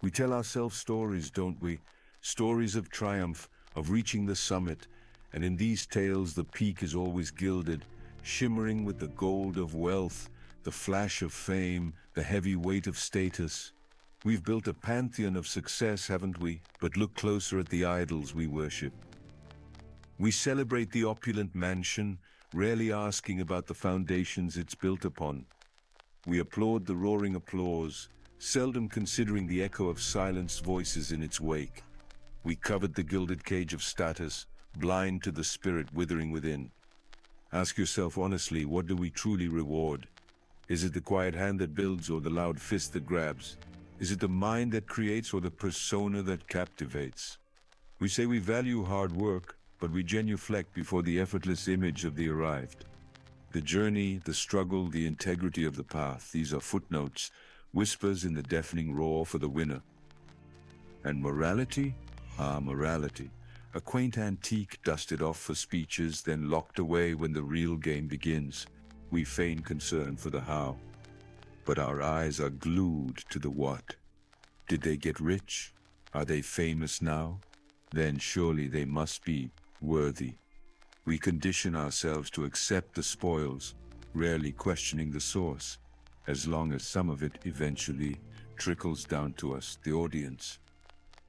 We tell ourselves stories, don't we? Stories of triumph, of reaching the summit, and in these tales the peak is always gilded, shimmering with the gold of wealth, the flash of fame, the heavy weight of status. We've built a pantheon of success, haven't we? But look closer at the idols we worship. We celebrate the opulent mansion, rarely asking about the foundations it's built upon. We applaud the roaring applause, seldom considering the echo of silenced voices in its wake. We covet the gilded cage of status, blind to the spirit withering within. Ask yourself honestly, what do we truly reward? Is it the quiet hand that builds or the loud fist that grabs? Is it the mind that creates or the persona that captivates? We say we value hard work, but we genuflect before the effortless image of the arrived. The journey, the struggle, the integrity of the path, these are footnotes, whispers in the deafening roar for the winner. And morality? Morality. A quaint antique dusted off for speeches, then locked away when the real game begins. We feign concern for the how, but our eyes are glued to the what. Did they get rich? Are they famous now? Then surely they must be worthy. We condition ourselves to accept the spoils, rarely questioning the source, as long as some of it eventually trickles down to us, the audience.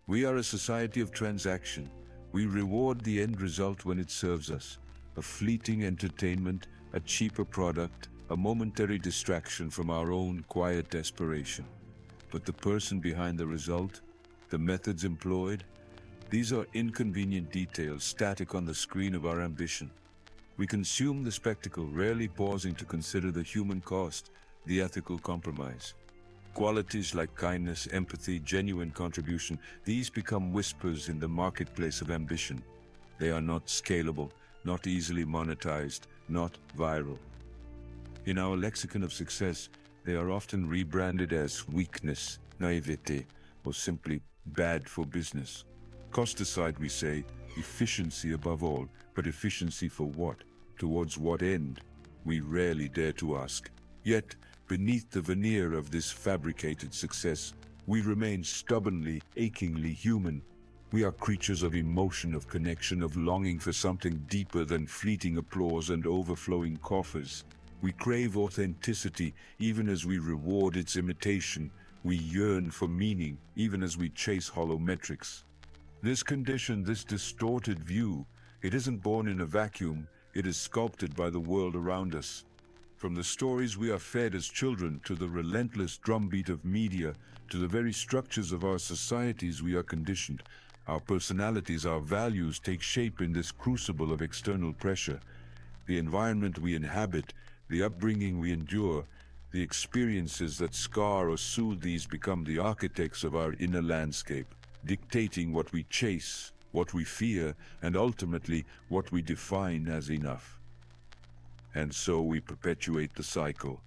We are a society of transaction. We reward the end result when it serves us, a fleeting entertainment, a cheaper product, a momentary distraction from our own quiet desperation. But the person behind the result, the methods employed, these are inconvenient details static on the screen of our ambition. We consume the spectacle, rarely pausing to consider the human cost, the ethical compromise. Qualities like kindness, empathy, genuine contribution, these become whispers in the marketplace of ambition. They are not scalable, not easily monetized, not viral. In our lexicon of success, they are often rebranded as weakness, naivete, or simply bad for business. Cost aside, we say, efficiency above all, but efficiency for what? Towards what end? We rarely dare to ask. Yet, beneath the veneer of this fabricated success, we remain stubbornly, achingly human. We are creatures of emotion, of connection, of longing for something deeper than fleeting applause and overflowing coffers. We crave authenticity, even as we reward its imitation. We yearn for meaning, even as we chase hollow metrics. This condition, this distorted view, it isn't born in a vacuum, it is sculpted by the world around us. From the stories we are fed as children, to the relentless drumbeat of media, to the very structures of our societies we are conditioned, our personalities, our values take shape in this crucible of external pressure. The environment we inhabit, the upbringing we endure, the experiences that scar or soothe these become the architects of our inner landscape, dictating what we chase, what we fear, and ultimately what we define as enough. And so we perpetuate the cycle.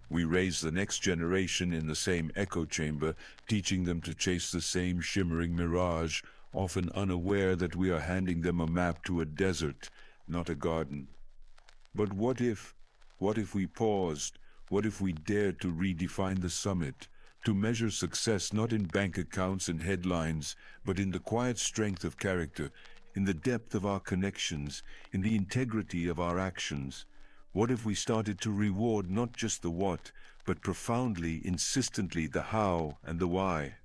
We raise the next generation in the same echo chamber, teaching them to chase the same shimmering mirage, often unaware that we are handing them a map to a desert, not a garden. But what if we paused? What if we dared to redefine the summit? To measure success not in bank accounts and headlines, but in the quiet strength of character, in the depth of our connections, in the integrity of our actions. What if we started to reward not just the what, but profoundly, insistently the how and the why?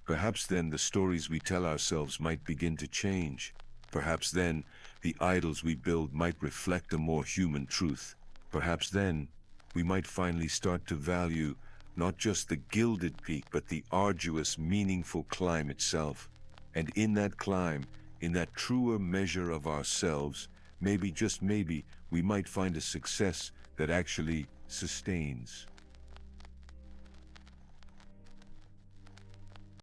Perhaps then the stories we tell ourselves might begin to change. Perhaps then the idols we build might reflect a more human truth. Perhaps then we might finally start to value not just the gilded peak, but the arduous, meaningful climb itself. And in that climb, in that truer measure of ourselves, maybe, just maybe, we might find a success that actually sustains.